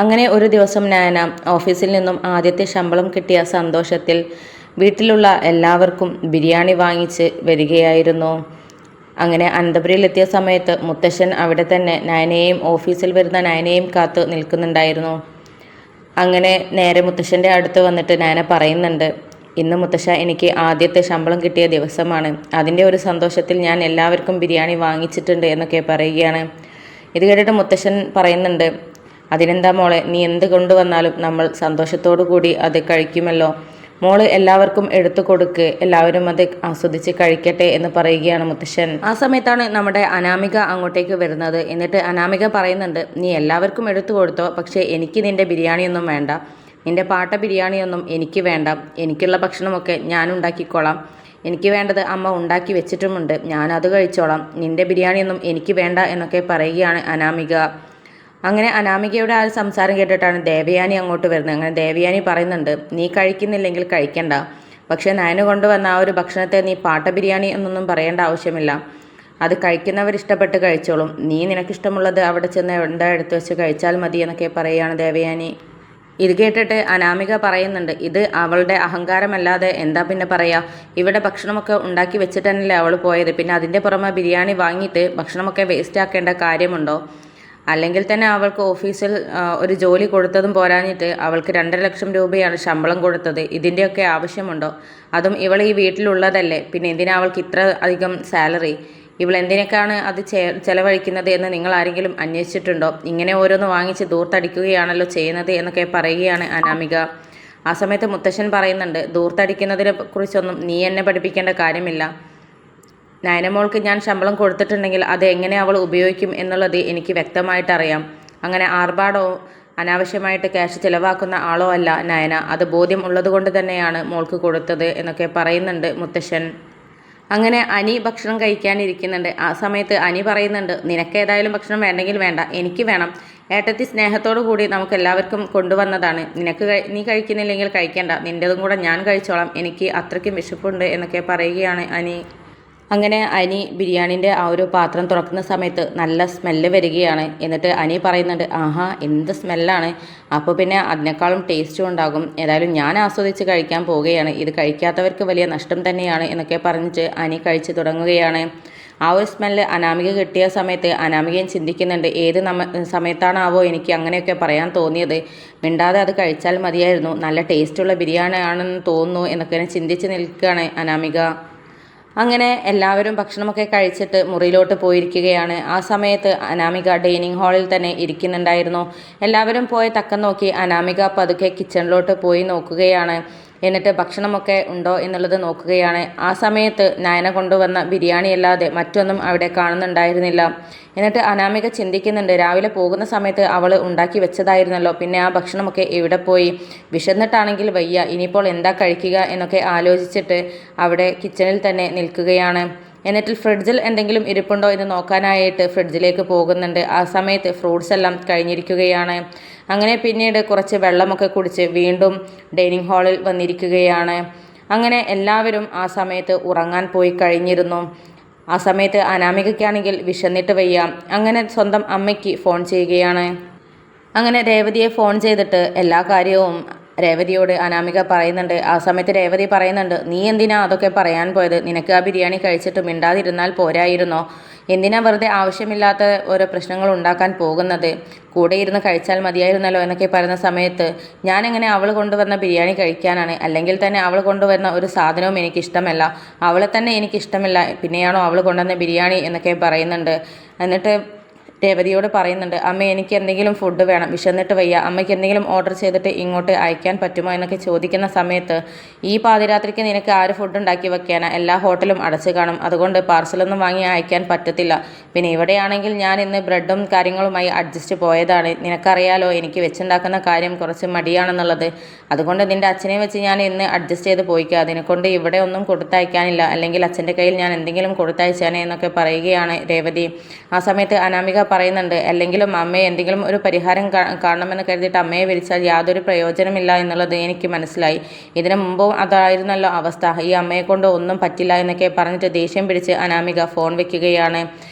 അങ്ങനെ ഒരു ദിവസം നയന ഓഫീസിൽ നിന്നും ആദ്യത്തെ ശമ്പളം കിട്ടിയ സന്തോഷത്തിൽ വീട്ടിലുള്ള എല്ലാവർക്കും ബിരിയാണി വാങ്ങിച്ച് വരികയായിരുന്നു. അങ്ങനെ അനന്തപുരിയിലെത്തിയ സമയത്ത് മുത്തശ്ശൻ അവിടെ തന്നെ നയനയെയും ഓഫീസിൽ വരുന്ന നയനയെയും കാത്ത് നിൽക്കുന്നുണ്ടായിരുന്നു. അങ്ങനെ നേരെ മുത്തശ്ശൻ്റെ അടുത്ത് വന്നിട്ട് നയന പറയുന്നുണ്ട്, ഇന്ന് മുത്തശ്ശ എനിക്ക് ആദ്യത്തെ ശമ്പളം കിട്ടിയ ദിവസമാണ്. അതിൻ്റെ ഒരു സന്തോഷത്തിൽ ഞാൻ എല്ലാവർക്കും ബിരിയാണി വാങ്ങിച്ചിട്ടുണ്ട് എന്നൊക്കെ പറയുകയാണ്. ഇത് കേട്ടിട്ട് മുത്തശ്ശൻ പറയുന്നുണ്ട്, അതിനെന്താ മോളെ, നീ എന്ത് കൊണ്ടുവന്നാലും നമ്മൾ സന്തോഷത്തോടു കൂടി അത് കഴിക്കുമല്ലോ. മോള് എല്ലാവർക്കും എടുത്തു കൊടുക്ക്, എല്ലാവരും അത് ആസ്വദിച്ച് കഴിക്കട്ടെ എന്ന് പറയുകയാണ് മുത്തശ്ശൻ. ആ സമയത്താണ് നമ്മുടെ അനാമിക അങ്ങോട്ടേക്ക് വരുന്നത്. എന്നിട്ട് അനാമിക പറയുന്നുണ്ട്, നീ എല്ലാവർക്കും എടുത്തു കൊടുത്തോ, പക്ഷേ എനിക്ക് നിന്റെ ബിരിയാണിയൊന്നും വേണ്ട, നിന്റെ പാട്ട ബിരിയാണിയൊന്നും എനിക്ക് വേണ്ട. എനിക്കുള്ള ഭക്ഷണമൊക്കെ ഞാൻ ഉണ്ടാക്കിക്കോളാം. എനിക്ക് വേണ്ടത് അമ്മ ഉണ്ടാക്കി വെച്ചിട്ടുമുണ്ട്, ഞാനത് കഴിച്ചോളാം. നിന്റെ ബിരിയാണിയൊന്നും എനിക്ക് വേണ്ട എന്നൊക്കെ പറയുകയാണ് അനാമിക. അങ്ങനെ അനാമികയുടെ ആ സംസാരം കേട്ടിട്ടാണ് ദേവയാനി അങ്ങോട്ട് വരുന്നത്. അങ്ങനെ ദേവയാനി പറയുന്നുണ്ട്, നീ കഴിക്കുന്നില്ലെങ്കിൽ കഴിക്കണ്ട, പക്ഷേ നയന് കൊണ്ടുവന്ന ആ ഒരു ഭക്ഷണത്തെ നീ പാട്ട ബിരിയാണി എന്നൊന്നും പറയേണ്ട ആവശ്യമില്ല. അത് കഴിക്കുന്നവർ ഇഷ്ടപ്പെട്ട് കഴിച്ചോളും. നീ നിനക്കിഷ്ടമുള്ളത് അവിടെ ചെന്ന് എന്താ എടുത്തു വെച്ച് കഴിച്ചാൽ മതി എന്നൊക്കെ പറയുകയാണ് ദേവയാനി. ഇത് കേട്ടിട്ട് അനാമിക പറയുന്നുണ്ട്, ഇത് അവളുടെ അഹങ്കാരമല്ലാതെ എന്താ പിന്നെ പറയുക. ഇവിടെ ഭക്ഷണമൊക്കെ ഉണ്ടാക്കി വെച്ചിട്ട് തന്നെയല്ലേ അവൾ പോയത്, പിന്നെ അതിൻ്റെ പുറമെ ബിരിയാണി വാങ്ങിയിട്ട് ഭക്ഷണമൊക്കെ വേസ്റ്റ് ആക്കേണ്ട കാര്യമുണ്ടോ? അല്ലെങ്കിൽ തന്നെ അവൾക്ക് ഓഫീസിൽ ഒരു ജോലി കൊടുത്തതും പോരാഞ്ഞിട്ട് അവൾക്ക് 2.5 ലക്ഷം രൂപയാണ് ശമ്പളം കൊടുത്തത്. ഇതിൻ്റെയൊക്കെ ആവശ്യമുണ്ടോ? അതും ഇവൾ ഈ വീട്ടിലുള്ളതല്ലേ, പിന്നെ എന്തിനാ അവൾക്ക് ഇത്ര അധികം സാലറി? ഇവൾ എന്തിനൊക്കെയാണ് അത് ചെലവഴിക്കുന്നത് എന്ന് നിങ്ങൾ ആരെങ്കിലും അന്വേഷിച്ചിട്ടുണ്ടോ? ഇങ്ങനെ ഓരോന്ന് വാങ്ങിച്ച് ദൂർത്തടിക്കുകയാണല്ലോ ചെയ്യുന്നത് എന്നൊക്കെ പറയുകയാണ് അനാമിക. ആ സമയത്ത് മുത്തശ്ശൻ പറയുന്നുണ്ട്, ദൂർത്തടിക്കുന്നതിനെ കുറിച്ചൊന്നും നീ എന്നെ പഠിപ്പിക്കേണ്ട കാര്യമില്ല. നയനമോൾക്ക് ഞാൻ ശമ്പളം കൊടുത്തിട്ടുണ്ടെങ്കിൽ അത് എങ്ങനെ അവൾ ഉപയോഗിക്കും എന്നുള്ളത് എനിക്ക് വ്യക്തമായിട്ട് അറിയാം. അങ്ങനെ ആർഭാടോ അനാവശ്യമായിട്ട് ക്യാഷ് ചിലവാക്കുന്ന ആളോ അല്ല നയന. അത് ബോധ്യം ഉള്ളതുകൊണ്ട് തന്നെയാണ് മോൾക്ക് കൊടുത്തത് എന്നൊക്കെ പറയുന്നുണ്ട് മുത്തശ്ശൻ. അങ്ങനെ അനി ഭക്ഷണം കഴിക്കാനിരിക്കുന്നുണ്ട്. ആ സമയത്ത് അനി പറയുന്നുണ്ട്, നിനക്ക് ഏതായാലും ഭക്ഷണം വേണ്ടെങ്കിൽ വേണ്ട, എനിക്ക് വേണം. ഏട്ടത്തി സ്നേഹത്തോടു കൂടി നമുക്ക് എല്ലാവർക്കും കൊണ്ടുവന്നതാണ്. നീ കഴിക്കുന്നില്ലെങ്കിൽ കഴിക്കേണ്ട, നിൻ്റെതും കൂടെ ഞാൻ കഴിച്ചോളാം, എനിക്ക് അത്രയ്ക്കും വിശപ്പുണ്ട് എന്നൊക്കെ പറയുകയാണ് അനി. അങ്ങനെ അനി ബിരിയാണിൻ്റെ ആ ഒരു പാത്രം തുറക്കുന്ന സമയത്ത് നല്ല സ്മെല്ല് വരികയാണ്. എന്നിട്ട് അനി പറയുന്നുണ്ട്, ആഹാ എന്ത് സ്മെല്ലാണ്, അപ്പോൾ പിന്നെ അതിനേക്കാളും ടേസ്റ്റും ഉണ്ടാകും. ഏതായാലും ഞാൻ ആസ്വദിച്ച് കഴിക്കാൻ പോവുകയാണ്, ഇത് കഴിക്കാത്തവർക്ക് വലിയ നഷ്ടം തന്നെയാണ് എന്നൊക്കെ പറഞ്ഞിട്ട് അനി കഴിച്ച് തുടങ്ങുകയാണ്. ആ ഒരു സ്മെല്ല് അനാമിക കിട്ടിയ സമയത്ത് അനാമികയും ചിന്തിക്കുന്നുണ്ട്, ഏത് സമയത്താണാവോ എനിക്ക് അങ്ങനെയൊക്കെ പറയാൻ തോന്നിയത്, മിണ്ടാതെ അത് കഴിച്ചാൽ മതിയായിരുന്നു, നല്ല ടേസ്റ്റുള്ള ബിരിയാണി ആണെന്ന് തോന്നുന്നു എന്നൊക്കെ ചിന്തിച്ച് നിൽക്കുകയാണ് അനാമിക. അങ്ങനെ എല്ലാവരും ഭക്ഷണമൊക്കെ കഴിച്ചിട്ട് മുറിയിലോട്ട് പോയിരിക്കുകയാണ്. ആ സമയത്ത് അനാമിക ഡൈനിങ് ഹാളിൽ തന്നെ ഇരിക്കുന്നുണ്ടായിരുന്നു. എല്ലാവരും പോയ തക്കം നോക്കി അനാമിക പതുക്കെ കിച്ചണിലോട്ട് പോയി നോക്കുകയാണ്. എന്നിട്ട് ഭക്ഷണമൊക്കെ ഉണ്ടോ എന്നുള്ളത് നോക്കുകയാണ്. ആ സമയത്ത് നയന കൊണ്ടുവന്ന ബിരിയാണി അല്ലാതെ മറ്റൊന്നും അവിടെ കാണുന്നുണ്ടായിരുന്നില്ല. എന്നിട്ട് അനാമിക ചിന്തിക്കുന്നുണ്ട്, രാവിലെ പോകുന്ന സമയത്ത് അവൾ ഉണ്ടാക്കി വെച്ചതായിരുന്നല്ലോ, പിന്നെ ആ ഭക്ഷണമൊക്കെ എവിടെ പോയി? വിശന്നിട്ടാണെങ്കിൽ വയ്യ, ഇനിയിപ്പോൾ എന്താ കഴിക്കുക എന്നൊക്കെ ആലോചിച്ചിട്ട് അവിടെ കിച്ചണിൽ തന്നെ നിൽക്കുകയാണ്. എന്നിട്ട് ഫ്രിഡ്ജിൽ എന്തെങ്കിലും ഇരിപ്പുണ്ടോ എന്ന് നോക്കാനായിട്ട് ഫ്രിഡ്ജിലേക്ക് പോകുന്നുണ്ട്. ആ സമയത്ത് ഫ്രൂട്ട്സ് എല്ലാം കഴിഞ്ഞിരിക്കുകയാണ്. അങ്ങനെ പിന്നീട് കുറച്ച് വെള്ളമൊക്കെ കുടിച്ച് വീണ്ടും ഡൈനിങ് ഹാളിൽ വന്നിരിക്കുകയാണ്. അങ്ങനെ എല്ലാവരും ആ സമയത്ത് ഉറങ്ങാൻ പോയി കഴിഞ്ഞിരുന്നു. ആ സമയത്ത് അനാമികയ്ക്കാണെങ്കിൽ വിശന്നിട്ട് വയ്യ. അങ്ങനെ സ്വന്തം അമ്മയ്ക്ക് ഫോൺ ചെയ്യുകയാണ്. അങ്ങനെ രേവതിയെ ഫോൺ ചെയ്തിട്ട് എല്ലാ കാര്യവും രേവതിയോട് അനാമിക പറയുന്നുണ്ട്. ആ സമയത്ത് രേവതി പറയുന്നുണ്ട്, നീ എന്തിനാ അതൊക്കെ പറയാൻ പോയത്? നിനക്ക് ആ ബിരിയാണി കഴിച്ചിട്ട് മിണ്ടാതിരുന്നാൽ പോരായിരുന്നോ? എന്തിനാ വെറുതെ ആവശ്യമില്ലാത്ത ഓരോ പ്രശ്നങ്ങൾ ഉണ്ടാക്കാൻ പോകുന്നത്? കൂടെ ഇരുന്ന് കഴിച്ചാൽ മതിയായിരുന്നല്ലോ എന്നൊക്കെ പറയുന്ന സമയത്ത്, ഞാനെങ്ങനെ അവൾ കൊണ്ടുവന്ന ബിരിയാണി കഴിക്കാനാണ്? അല്ലെങ്കിൽ തന്നെ അവൾ കൊണ്ടുവന്ന ഒരു സാധനവും എനിക്കിഷ്ടമല്ല, അവളെ തന്നെ എനിക്കിഷ്ടമില്ല, പിന്നെയാണോ അവൾ കൊണ്ടുവന്ന ബിരിയാണി എന്നൊക്കെ പറയുന്നുണ്ട്. എന്നിട്ട് രേവതിയോട് പറയുന്നുണ്ട്, അമ്മ എനിക്ക് എന്തെങ്കിലും ഫുഡ് വേണം, വിശന്നിട്ട് വയ്യ, അമ്മയ്ക്ക് എന്തെങ്കിലും ഓർഡർ ചെയ്തിട്ട് ഇങ്ങോട്ട് അയക്കാൻ പറ്റുമോ എന്നൊക്കെ ചോദിക്കുന്ന സമയത്ത്, ഈ പാതിരാത്രിക്ക് നിനക്ക് ആര് ഫുഡ് ഉണ്ടാക്കി വെക്കാനാ? എല്ലാ ഹോട്ടലും അടച്ചു കാണും, അതുകൊണ്ട് പാർസലൊന്നും വാങ്ങി അയക്കാൻ പറ്റത്തില്ല. പിന്നെ ഇവിടെയാണെങ്കിൽ ഞാൻ ഇന്ന് ബ്രെഡും കാര്യങ്ങളുമായി അഡ്ജസ്റ്റ് പോയതാണ്. നിനക്കറിയാലോ എനിക്ക് വെച്ചുണ്ടാക്കുന്ന കാര്യം കുറച്ച് മടിയാണെന്നുള്ളത്, അതുകൊണ്ട് നിൻ്റെ അച്ഛനെ വെച്ച് ഞാൻ ഇന്ന് അഡ്ജസ്റ്റ് ചെയ്ത് പോയിക്കുക, അതിനെക്കൊണ്ട് ഇവിടെ ഒന്നും കൊടുത്തയക്കാനില്ല, അല്ലെങ്കിൽ അച്ഛൻ്റെ കയ്യിൽ ഞാൻ എന്തെങ്കിലും കൊടുത്തയച്ചാനേ എന്നൊക്കെ പറയുകയാണ് രേവതി. ആ സമയത്ത് അനാമിക പറയുന്നുണ്ട്, അല്ലെങ്കിലും അമ്മയെ എന്തെങ്കിലും ഒരു പരിഹാരം കാണണമെന്ന് കരുതിയിട്ട് അമ്മയെ വിളിച്ചാൽ യാതൊരു പ്രയോജനമില്ല എന്നുള്ളത് എനിക്ക് മനസ്സിലായി. ഇതിനു മുമ്പും അതായിരുന്നല്ലോ അവസ്ഥ, ഈ അമ്മയെ കൊണ്ട് ഒന്നും പറ്റില്ല എന്നൊക്കെ പറഞ്ഞിട്ട് ദേഷ്യം പിടിച്ച് അനാമിക ഫോൺ വെക്കുകയാണ്.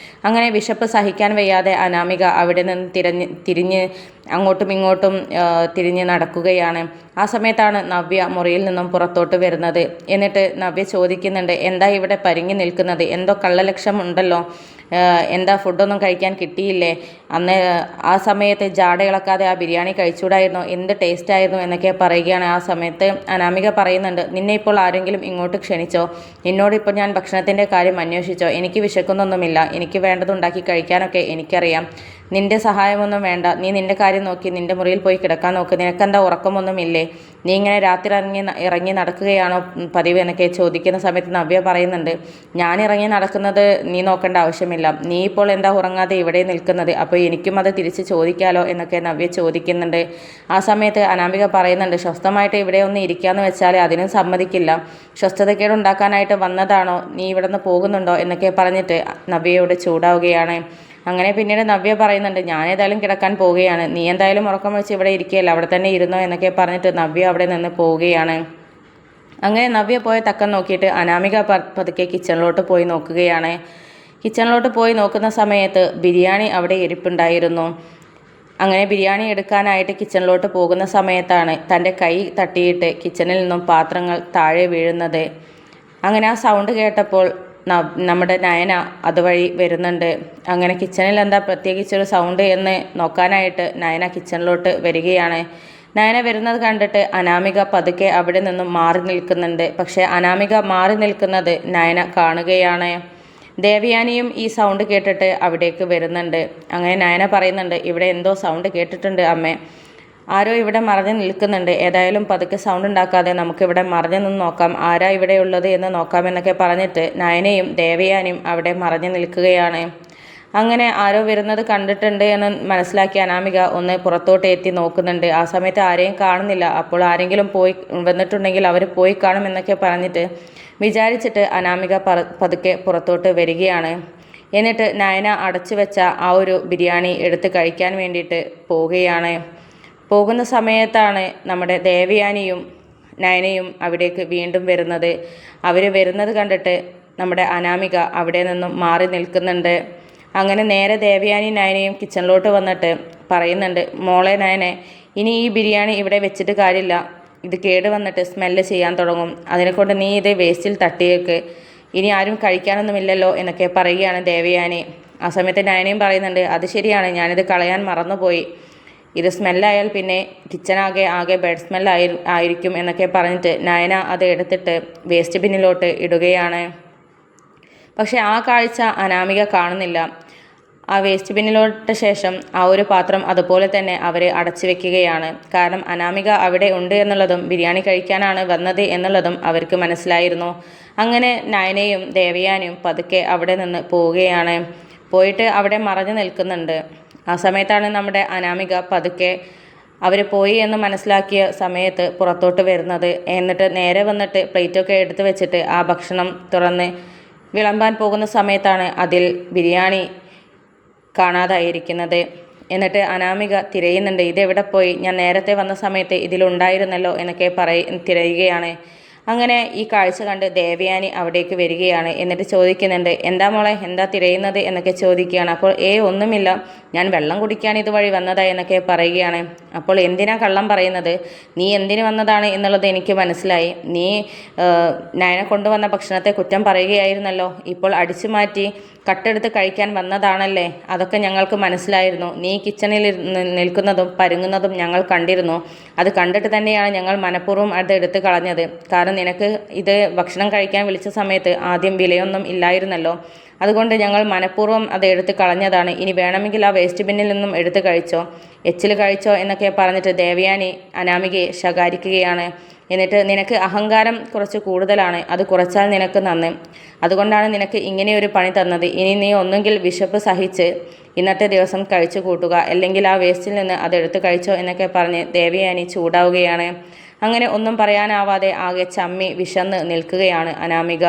അങ്ങനെ വിശപ്പ് സഹിക്കാൻ വയ്യാതെ അനാമിക അവിടെ നിന്ന് തിരിഞ്ഞ് അങ്ങോട്ടും ഇങ്ങോട്ടും തിരിഞ്ഞ് നടക്കുകയാണ്. ആ സമയത്താണ് നവ്യ മുറിയിൽ നിന്നും പുറത്തോട്ട് വരുന്നത്. എന്നിട്ട് നവ്യ ചോദിക്കുന്നുണ്ട്, എന്താ ഇവിടെ പരിങ്ങി നിൽക്കുന്നത്? എന്തോ കള്ളലക്ഷ്യം ഉണ്ടല്ലോ, എന്താ ഫുഡൊന്നും കഴിക്കാൻ കിട്ടിയില്ലേ? അന്ന് ആ സമയത്ത് ജാട ഇളക്കാതെ ആ ബിരിയാണി കഴിച്ചുകൂടായിരുന്നു, എന്ത് ടേസ്റ്റ് ആയിരുന്നു എന്നൊക്കെ പറയുകയാണ്. ആ സമയത്ത് അനാമിക പറയുന്നുണ്ട്, നിന്നെ ഇപ്പോൾ ആരെങ്കിലും ഇങ്ങോട്ട് ക്ഷണിച്ചോ? നിന്നോടിപ്പോൾ ഞാൻ ഭക്ഷണത്തിൻ്റെ കാര്യം അന്വേഷിച്ചോ? എനിക്ക് വിശക്കുന്നൊന്നുമില്ല, എനിക്ക് വേണ്ടത് ഉണ്ടാക്കി കഴിക്കാനൊക്കെ എനിക്കറിയാം. നിന്റെ സഹായമൊന്നും വേണ്ട, നീ നിന്റെ കാര്യം നോക്കി നിന്റെ മുറിയിൽ പോയി കിടക്കാൻ നോക്ക്. നിനക്കെന്താ ഉറക്കമൊന്നുമില്ലേ? നീ ഇങ്ങനെ രാത്രി ഇറങ്ങി നടക്കുകയാണോ പതിവ് എന്നൊക്കെ ചോദിക്കുന്ന സമയത്ത് നവ്യ പറയുന്നുണ്ട്, ഞാൻ ഇറങ്ങി നടക്കുന്നത് നീ നോക്കേണ്ട ആവശ്യമില്ല, നീ ഇപ്പോൾ എന്താ ഉറങ്ങാതെ ഇവിടെ നിൽക്കുന്നത്? അപ്പോൾ എനിക്കും അത് തിരിച്ച് ചോദിക്കാലോ എന്നൊക്കെ നവ്യ ചോദിക്കുന്നുണ്ട്. ആ സമയത്ത് അനാമിക പറയുന്നുണ്ട്, സ്വസ്ഥമായിട്ട് ഇവിടെ ഒന്ന് ഇരിക്കാന്ന് വെച്ചാൽ അതിനും സമ്മതിക്കില്ല, സ്വസ്ഥതക്കേട് ഉണ്ടാക്കാനായിട്ട് വന്നതാണോ? നീ ഇവിടെ നിന്ന് പോകുന്നുണ്ടോ എന്നൊക്കെ പറഞ്ഞിട്ട് നവ്യയോട് ചൂടാവുകയാണ്. അങ്ങനെ പിന്നീട് നവ്യ പറയുന്നുണ്ട്, ഞാൻ ഏതായാലും കിടക്കാൻ പോവുകയാണ്, നീ എന്തായാലും ഉറക്കം വെച്ച് ഇവിടെ ഇരിക്കുകയല്ല, അവിടെ തന്നെ ഇരുന്നോ എന്നൊക്കെ പറഞ്ഞിട്ട് നവ്യ അവിടെ നിന്ന് പോവുകയാണ്. അങ്ങനെ നവ്യ പോയ തക്കം നോക്കിയിട്ട് അനാമിക പതുക്കെ കിച്ചണിലോട്ട് പോയി നോക്കുകയാണ്. കിച്ചണിലോട്ട് പോയി നോക്കുന്ന സമയത്ത് ബിരിയാണി അവിടെ ഇരിപ്പുണ്ടായിരുന്നു. അങ്ങനെ ബിരിയാണി എടുക്കാനായിട്ട് കിച്ചണിലോട്ട് പോകുന്ന സമയത്താണ് തൻ്റെ കൈ തട്ടിയിട്ട് കിച്ചണിൽ നിന്നും പാത്രങ്ങൾ താഴെ വീഴുന്നത്. അങ്ങനെ ആ സൗണ്ട് കേട്ടപ്പോൾ നമ്മുടെ നയന അതുവഴി വരുന്നുണ്ട്. അങ്ങനെ കിച്ചണിൽ എന്താ പ്രത്യേകിച്ചൊരു സൗണ്ട് എന്ന് നോക്കാനായിട്ട് നയന കിച്ചണിലോട്ട് വരികയാണ്. നയന വരുന്നത് കണ്ടിട്ട് അനാമിക പതുക്കെ അവിടെ നിന്നും മാറി നിൽക്കുന്നുണ്ട്. പക്ഷേ അനാമിക മാറി നിൽക്കുന്നത് നയന കാണുകയാണ്. ദേവയാനിയും ഈ സൗണ്ട് കേട്ടിട്ട് അവിടേക്ക് വരുന്നുണ്ട്. അങ്ങനെ നയന പറയുന്നുണ്ട്, ഇവിടെ എന്തോ സൗണ്ട് കേട്ടിട്ടുണ്ട് അമ്മേ, ആരോ ഇവിടെ മറഞ്ഞു നിൽക്കുന്നുണ്ട്, ഏതായാലും പതുക്കെ സൗണ്ട് ഉണ്ടാക്കാതെ നമുക്കിവിടെ മറഞ്ഞു നിന്ന് നോക്കാം, ആരാ ഇവിടെ ഉള്ളത് എന്ന് നോക്കാമെന്നൊക്കെ പറഞ്ഞിട്ട് നയനയും ദേവയാനിയും അവിടെ മറഞ്ഞു നിൽക്കുകയാണ്. അങ്ങനെ ആരോ വരുന്നത് കണ്ടിട്ടുണ്ട് എന്ന് മനസ്സിലാക്കി അനാമിക ഒന്ന് പുറത്തോട്ട് എത്തി നോക്കുന്നുണ്ട്. ആ സമയത്ത് ആരെയും കാണുന്നില്ല. അപ്പോൾ ആരെങ്കിലും വന്നിട്ടുണ്ടെങ്കിൽ അവർ പോയി കാണും എന്നൊക്കെ പറഞ്ഞിട്ട് വിചാരിച്ചിട്ട് അനാമിക പതുക്കെ പുറത്തോട്ട് വരികയാണ്. എന്നിട്ട് നയന അടച്ചു വെച്ച ആ ഒരു ബിരിയാണി എടുത്ത് കഴിക്കാൻ വേണ്ടിയിട്ട് പോവുകയാണ്. പോകുന്ന സമയത്താണ് നമ്മുടെ ദേവയാനിയും നയനയും അവിടേക്ക് വീണ്ടും വരുന്നത്. അവർ വരുന്നത് കണ്ടിട്ട് നമ്മുടെ അനാമിക അവിടെ നിന്നും മാറി നിൽക്കുന്നുണ്ട്. അങ്ങനെ നേരെ ദേവയാനി നയനയും കിച്ചണിലോട്ട് വന്നിട്ട് പറയുന്നുണ്ട്, മോളെ നയനെ, ഇനി ഈ ബിരിയാണി ഇവിടെ വെച്ചിട്ട് കാര്യമില്ല, ഇത് കേട് വന്നിട്ട് സ്മെല്ല് ചെയ്യാൻ തുടങ്ങും, അതിനെക്കൊണ്ട് നീ ഇത് വേസ്റ്റിൽ തട്ടിയേക്ക്, ഇനി ആരും കഴിക്കാനൊന്നുമില്ലല്ലോ എന്നൊക്കെ പറയുകയാണ് ദേവയാനി. ആ സമയത്ത് നയനയും പറയുന്നുണ്ട്, അത് ശരിയാണ്, ഞാനിത് കളയാൻ മറന്നുപോയി, ഇത് സ്മെല്ലായാൽ പിന്നെ കിച്ചണാകെ ബെഡ് സ്മെല്ലായിരിക്കും എന്നൊക്കെ പറഞ്ഞിട്ട് നയന അത് എടുത്തിട്ട് വേസ്റ്റ് ബിന്നിലോട്ട് ഇടുകയാണ്. പക്ഷെ ആ കാഴ്ച അനാമിക കാണുന്നില്ല. ആ വേസ്റ്റ് ബിന്നിലോട്ട ശേഷം ആ ഒരു പാത്രം അതുപോലെ തന്നെ അവർ അടച്ചു വെക്കുകയാണ്. കാരണം അനാമിക അവിടെ ഉണ്ട് എന്നുള്ളതും ബിരിയാണി കഴിക്കാനാണ് വന്നത് എന്നുള്ളതും അവർക്ക് മനസ്സിലായിരുന്നു. അങ്ങനെ നയനയും ദേവയാനിയും പതുക്കെ അവിടെ നിന്ന് പോവുകയാണ്. പോയിട്ട് അവിടെ മറഞ്ഞു നിൽക്കുന്നുണ്ട്. ആ സമയത്താണ് നമ്മുടെ അനാമിക പതുക്കെ അവർ പോയി എന്ന് മനസ്സിലാക്കിയ സമയത്ത് പുറത്തോട്ട് വരുന്നത്. എന്നിട്ട് നേരെ വന്നിട്ട് പ്ലേറ്റൊക്കെ എടുത്ത് വെച്ചിട്ട് ആ ഭക്ഷണം തുറന്ന് വിളമ്പാൻ പോകുന്ന സമയത്താണ് അതിൽ ബിരിയാണി കാണാതായിരിക്കുന്നത്. എന്നിട്ട് അനാമിക തിരയുന്നുണ്ട്, ഇതെവിടെ പോയി, ഞാൻ നേരത്തെ വന്ന സമയത്ത് ഇതിലുണ്ടായിരുന്നല്ലോ എന്നൊക്കെ തിരയുകയാണ്. അങ്ങനെ ഈ കാഴ്ച കണ്ട് ദേവയാനി അവിടേക്ക് വരികയാണ്. എന്നിട്ട് ചോദിക്കുന്നുണ്ട്, എന്താ മോളെ, എന്താ തിരയുന്നത് എന്നൊക്കെ ചോദിക്കുകയാണ്. അപ്പോൾ ഒന്നുമില്ല, ഞാൻ വെള്ളം കുടിക്കാൻ ഇതുവഴി വന്നതാ എന്നൊക്കെ പറയുകയാണ്. അപ്പോൾ എന്തിനാ കള്ളം പറയുന്നത്, നീ എന്തിനു വന്നതാണ് എന്നുള്ളത് എനിക്ക് മനസ്സിലായി, നീ നയന കൊണ്ടുവന്ന ഭക്ഷണത്തെ കുറ്റം പറയുകയായിരുന്നല്ലോ, ഇപ്പോൾ അടിച്ചു മാറ്റി കട്ടെടുത്ത് കഴിക്കാൻ വന്നതാണല്ലേ, അതൊക്കെ ഞങ്ങൾക്ക് മനസ്സിലായിരുന്നു, നീ കിച്ചണിൽ നിൽക്കുന്നതും പരുങ്ങുന്നതും ഞങ്ങൾ കണ്ടിരുന്നു, അത് കണ്ടിട്ട് തന്നെയാണ് ഞങ്ങൾ മനഃപൂർവ്വം അത് എടുത്ത് കളഞ്ഞത്. കാരണം നിനക്ക് ഇത് ഭക്ഷണം കഴിക്കാൻ വിളിച്ച സമയത്ത് ആദ്യം വിലയൊന്നും ഇല്ലായിരുന്നല്ലോ, അതുകൊണ്ട് ഞങ്ങൾ മനഃപൂർവ്വം അത് എടുത്ത് കളഞ്ഞതാണ്, ഇനി വേണമെങ്കിൽ ആ വേസ്റ്റ് ബിന്നിൽ നിന്നും എടുത്ത് കഴിച്ചോ, എച്ചിൽ കഴിച്ചോ എന്നൊക്കെ പറഞ്ഞിട്ട് ദേവയാനി അനാമികയെ ശകാരിക്കുകയാണ്. എന്നിട്ട് നിനക്ക് അഹങ്കാരം കുറച്ച് കൂടുതലാണ്, അത് കുറച്ചാൽ നിനക്ക് നന്ന്, അതുകൊണ്ടാണ് നിനക്ക് ഇങ്ങനെയൊരു പണി തന്നത്, ഇനി നീ ഒന്നുകിൽ വിശപ്പ് സഹിച്ച് ഇന്നത്തെ ദിവസം കഴിച്ചു കൂട്ടുക, അല്ലെങ്കിൽ ആ വേസ്റ്റിൽ നിന്ന് അതെടുത്ത് കഴിച്ചോ എന്നൊക്കെ പറഞ്ഞ് ദേവയാനി ചൂടാവുകയാണ്. അങ്ങനെ ഒന്നും പറയാനാവാതെ ആകെ ചമ്മി വിശന്ന് നിൽക്കുകയാണ് അനാമിക.